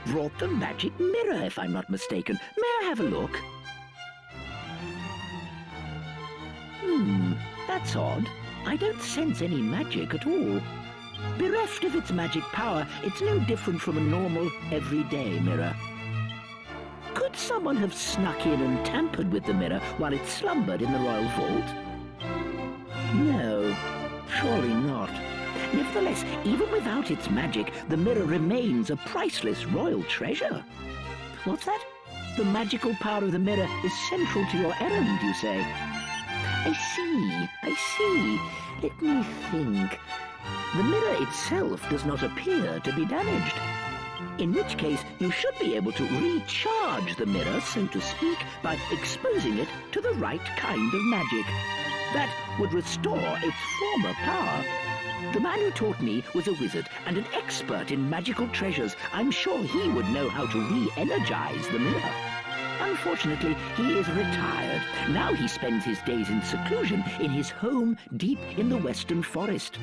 brought the magic mirror, if I'm not mistaken. May I have a look? That's odd. I don't sense any magic at all. Bereft of its magic power, it's no different from a normal, everyday mirror. Could someone have snuck in and tampered with the mirror while it slumbered in the royal vault? No, surely not. Nevertheless, even without its magic, the mirror remains a priceless royal treasure. What's that? The magical power of the mirror is central to your errand, you say? I see. Let me think. The mirror itself does not appear to be damaged. In which case, you should be able to recharge the mirror, so to speak, by exposing it to the right kind of magic. That would restore its former power. The man who taught me was a wizard and an expert in magical treasures. I'm sure he would know how to re-energize the mirror. Unfortunately, he is retired. Now he spends his days in seclusion in his home deep in the western forest.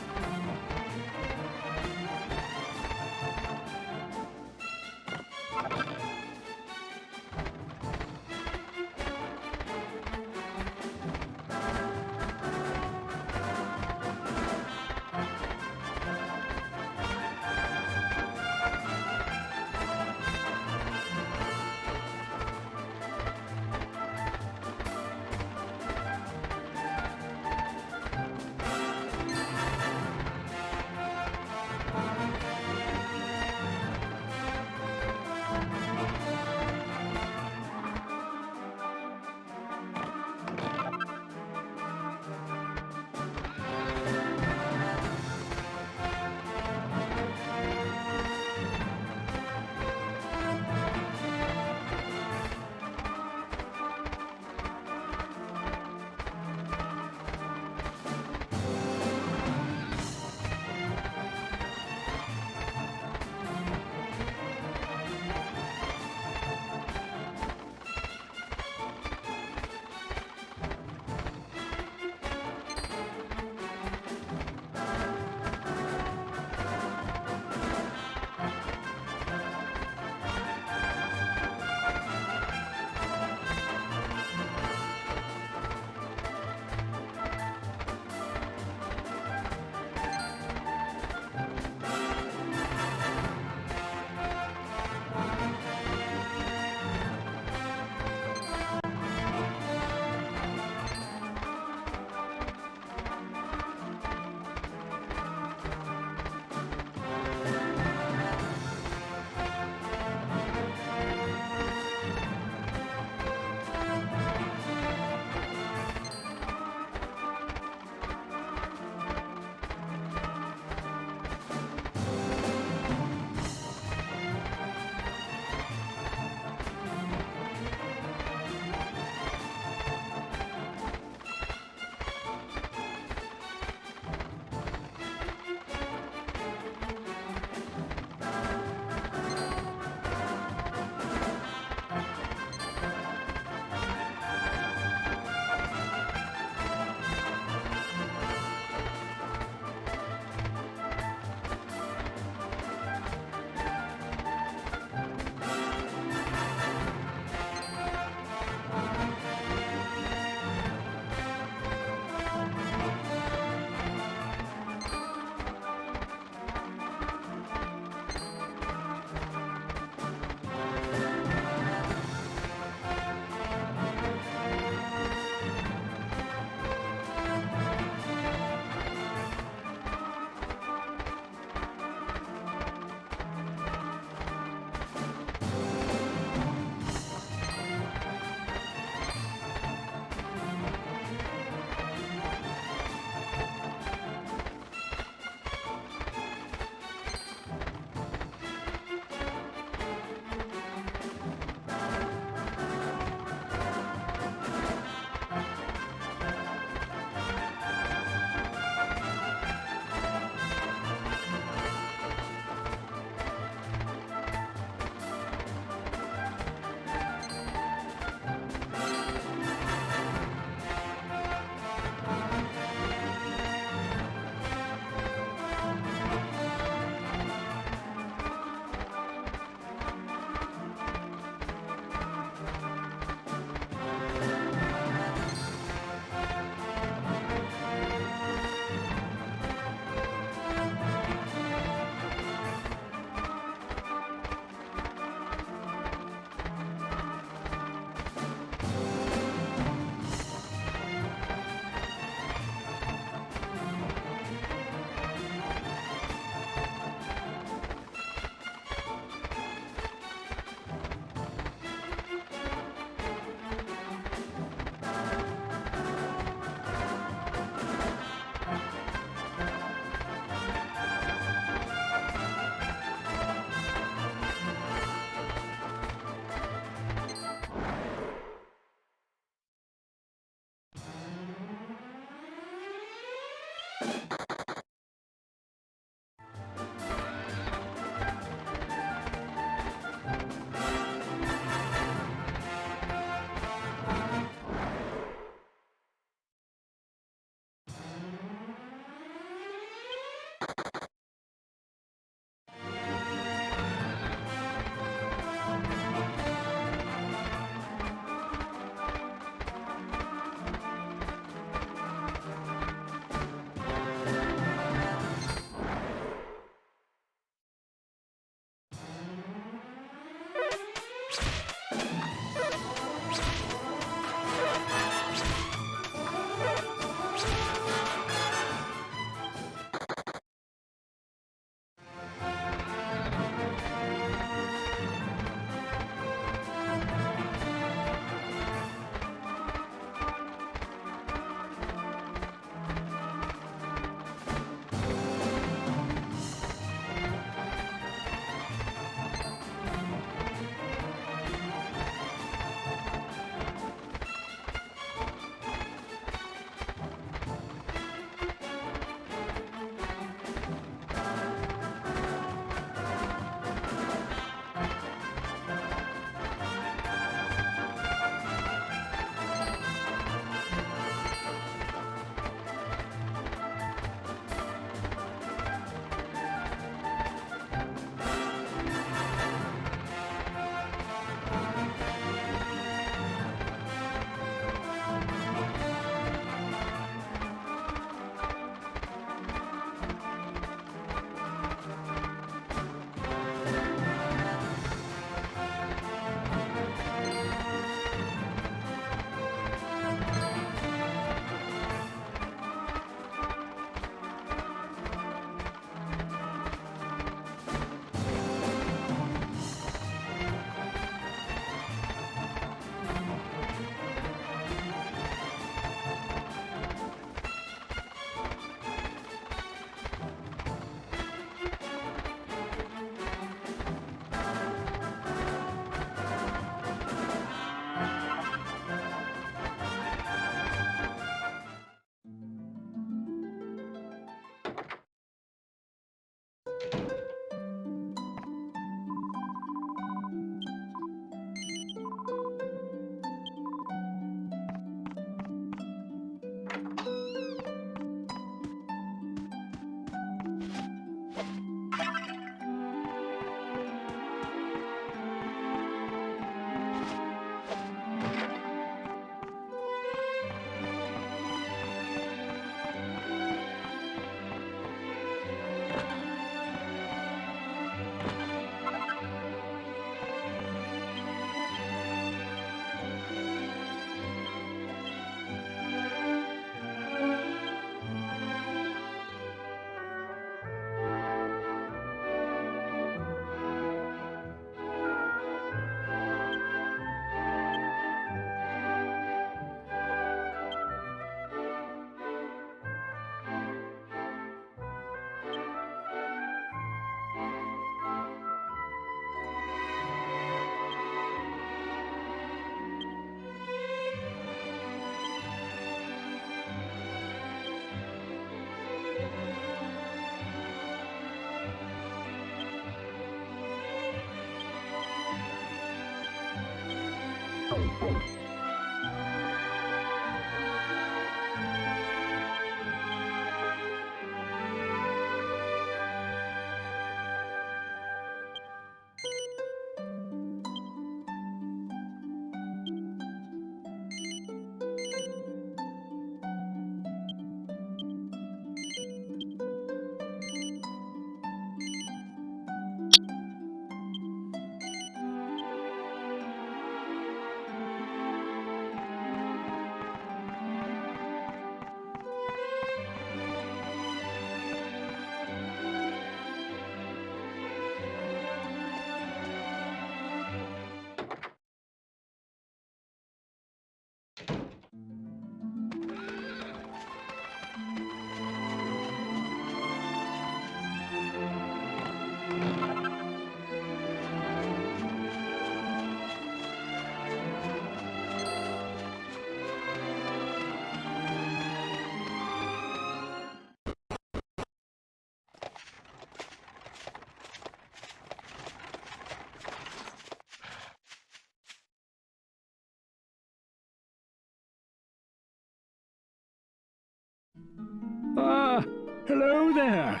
Ah, hello there.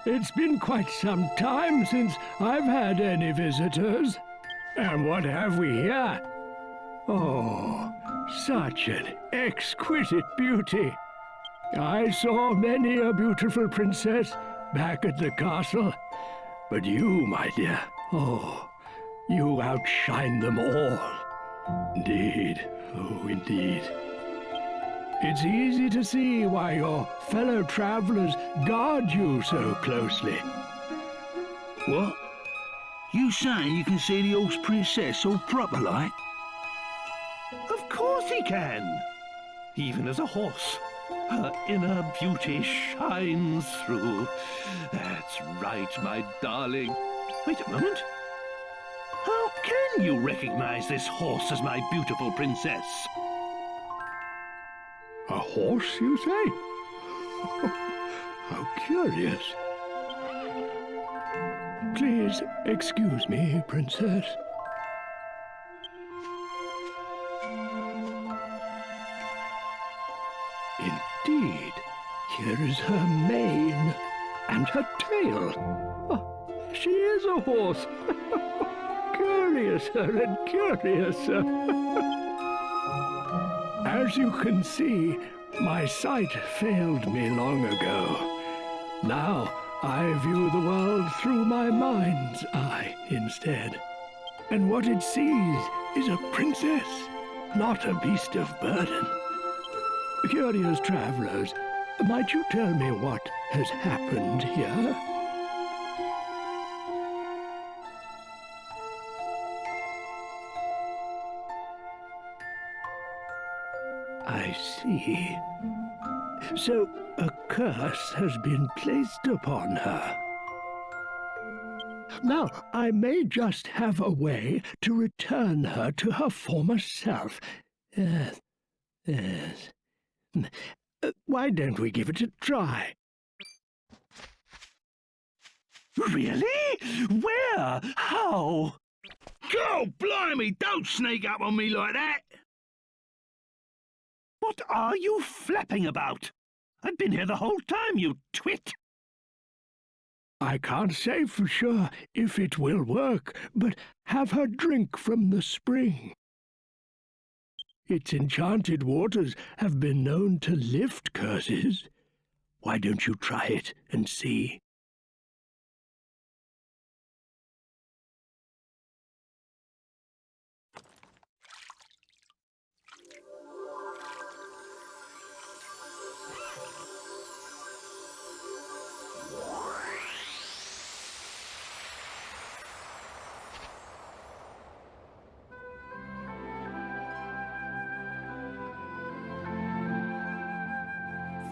It's been quite some time since I've had any visitors. And what have we here? Oh, such an exquisite beauty. I saw many a beautiful princess back at the castle. But you, my dear, oh, you outshine them all. Indeed, oh, indeed. It's easy to see why your fellow travelers guard you so closely. What? You saying you can see the horse princess all proper like? Of course he can. Even as a horse, her inner beauty shines through. That's right, my darling. Wait a moment. How can you recognize this horse as my beautiful princess? A horse, you say? How curious. Please excuse me, Princess. Indeed, here is her mane and her tail. Oh, she is a horse. Curiouser and curiouser. As you can see, my sight failed me long ago. Now I view the world through my mind's eye instead. And what it sees is a princess, not a beast of burden. Curious travelers, might you tell me what has happened here? I see. So a curse has been placed upon her. Now, I may just have a way to return her to her former self. Yes. Why don't we give it a try? Really? Where? How? God blimey, don't sneak up on me like that! What are you flapping about? I've been here the whole time, you twit! I can't say for sure if it will work, but have her drink from the spring. Its enchanted waters have been known to lift curses. Why don't you try it and see?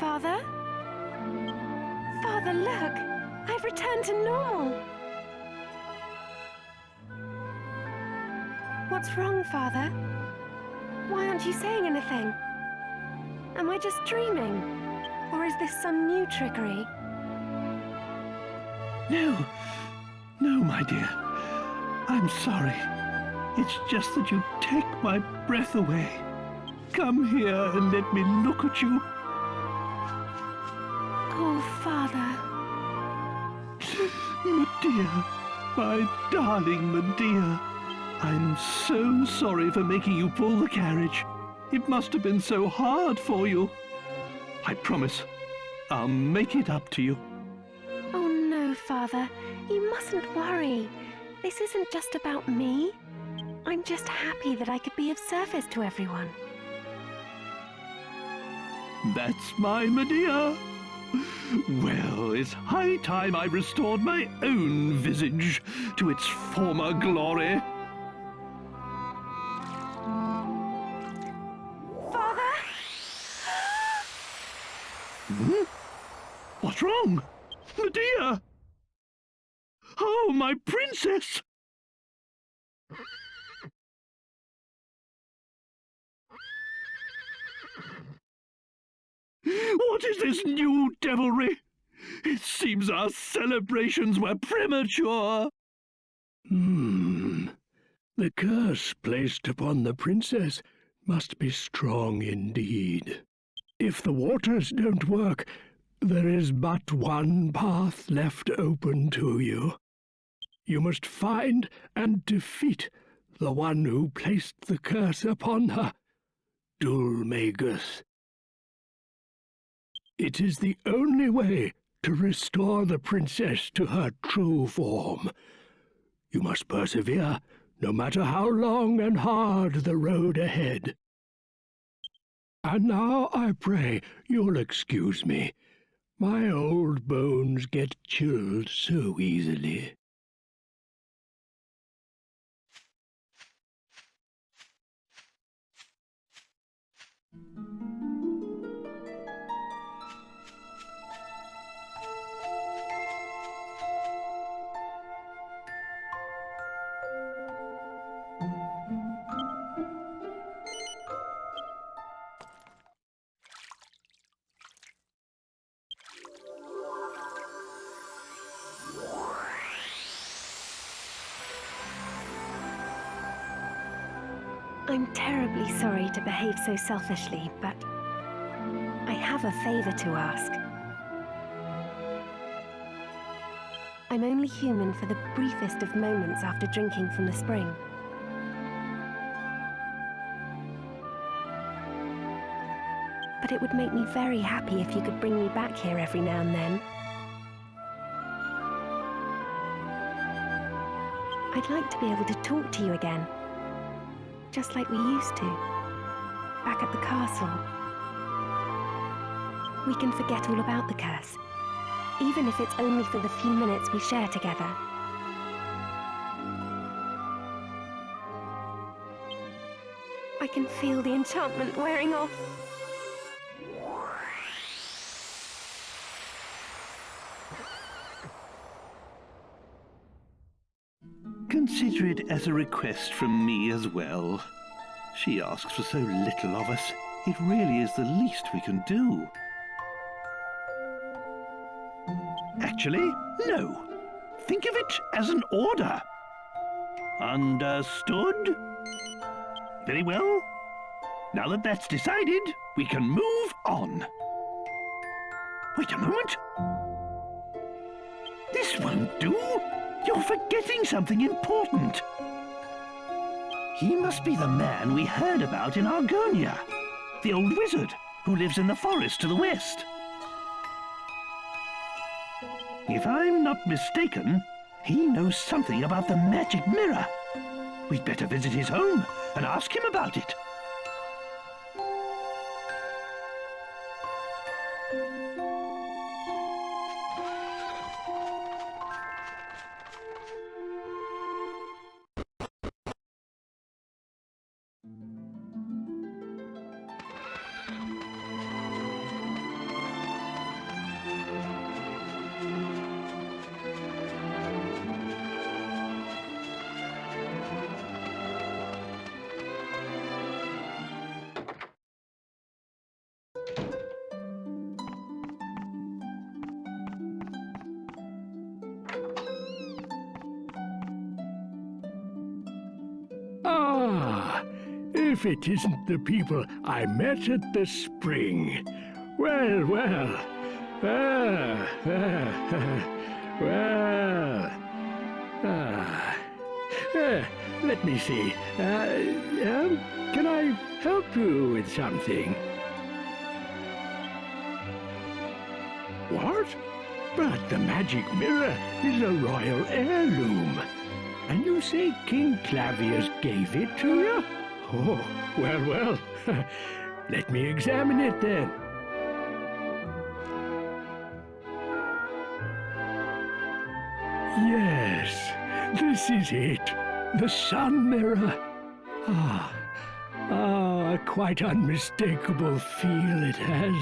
Father? Father, look! I've returned to normal! What's wrong, Father? Why aren't you saying anything? Am I just dreaming? Or is this some new trickery? No, my dear. I'm sorry. It's just that you take my breath away. Come here and let me look at you. Oh, Father. Medea, my darling Medea. I'm so sorry for making you pull the carriage. It must have been so hard for you. I promise, I'll make it up to you. Oh no, Father. You mustn't worry. This isn't just about me. I'm just happy that I could be of service to everyone. That's my Medea. Well, it's high time I restored my own visage to its former glory. Father? Hmm? What's wrong? Medea! Oh, my princess! What is this new devilry? It seems our celebrations were premature. The curse placed upon the princess must be strong indeed. If the waters don't work, there is but one path left open to you. You must find and defeat the one who placed the curse upon her, Dulmagus. It is the only way to restore the princess to her true form. You must persevere, no matter how long and hard the road ahead. And now I pray you'll excuse me. My old bones get chilled so easily. I'm terribly sorry to behave so selfishly, but I have a favor to ask. I'm only human for the briefest of moments after drinking from the spring. But it would make me very happy if you could bring me back here every now and then. I'd like to be able to talk to you again. Just like we used to, back at the castle. We can forget all about the curse, even if it's only for the few minutes we share together. I can feel the enchantment wearing off. Consider it as a request from me as well. She asks for so little of us. It really is the least we can do. Actually, no. Think of it as an order. Understood? Very well. Now that that's decided, we can move on. Wait a moment. This won't do. You're forgetting something important. He must be the man we heard about in Argonia, the old wizard who lives in the forest to the west. If I'm not mistaken, he knows something about the magic mirror. We'd better visit his home and ask him about it. if it isn't the people I met at the spring. Well, well. Well. Let me see. Can I help you with something? What? But the magic mirror is a royal heirloom. And you say King Clavius gave it to you? Oh, well, well. Let me examine it then. Yes, this is it. The sun mirror. A quite unmistakable feel it has.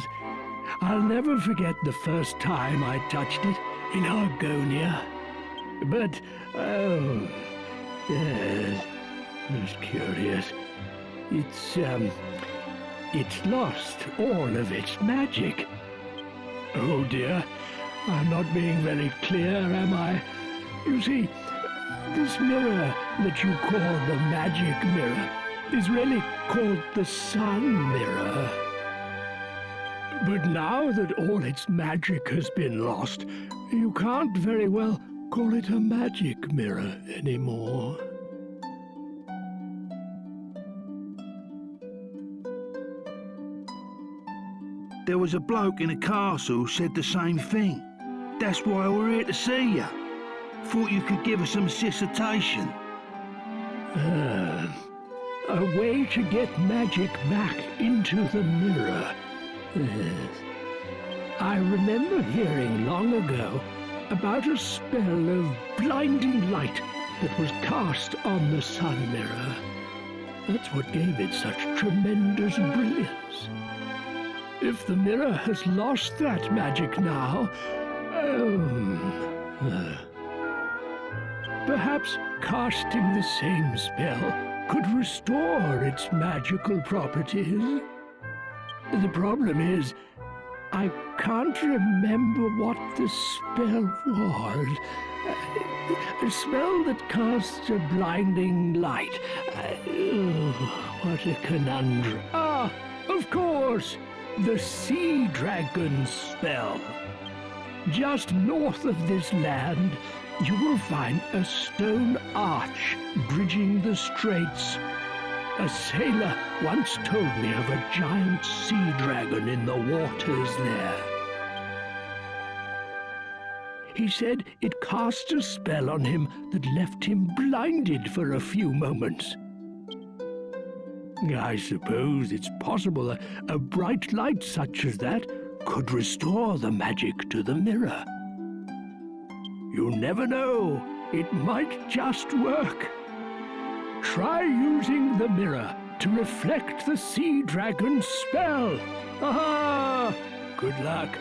I'll never forget the first time I touched it in Argonia. But, oh, yes, it's curious. It's lost all of its magic. Oh dear, I'm not being very clear, am I? You see, this mirror that you call the magic mirror is really called the sun mirror. But now that all its magic has been lost, you can't very well call it a magic mirror anymore. There was a bloke in a castle who said the same thing. That's why we're here to see you. Thought you could give us some dissertation. A way to get magic back into the mirror. Yes. I remember hearing long ago about a spell of blinding light that was cast on the sun mirror. That's what gave it such tremendous brilliance. If the mirror has lost that magic now, perhaps casting the same spell could restore its magical properties. The problem is, I can't remember what the spell was. A spell that casts a blinding light. What a conundrum. Ah, of course! The Sea Dragon spell. Just north of this land, you will find a stone arch bridging the straits. A sailor once told me of a giant sea dragon in the waters there. He said it cast a spell on him that left him blinded for a few moments. I suppose it's possible a bright light such as that could restore the magic to the mirror. You never know, it might just work. Try using the mirror to reflect the Sea Dragon's spell. Aha! Good luck.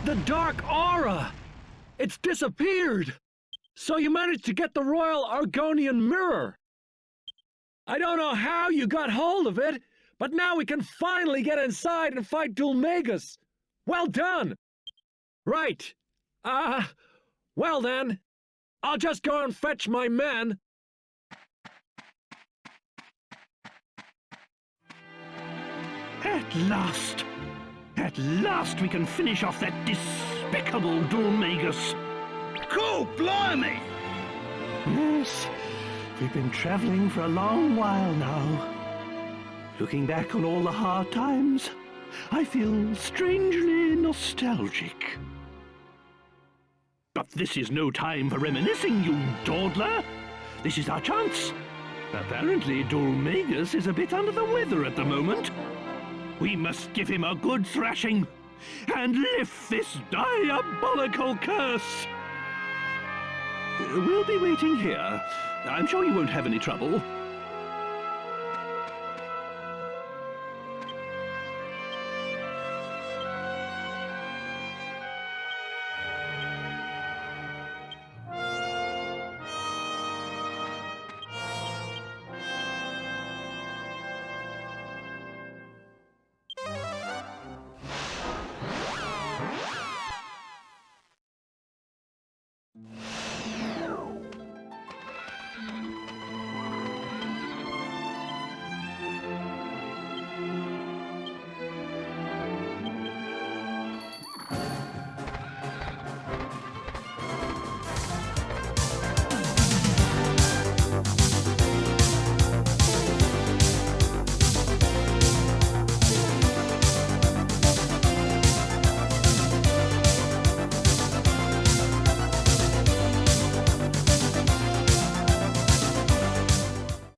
The dark aura! It's disappeared! So you managed to get the Royal Argonian Mirror! I don't know how you got hold of it, but now we can finally get inside and fight Dulmagus! Well done! Right. Well then, I'll just go and fetch my men. At last! At last we can finish off that despicable Dulmagus! Cool, blimey! Yes, we've been traveling for a long while now. Looking back on all the hard times, I feel strangely nostalgic. But this is no time for reminiscing, you dawdler! This is our chance! Apparently, Dulmagus is a bit under the weather at the moment. We must give him a good thrashing and lift this diabolical curse! We'll be waiting here. I'm sure you won't have any trouble.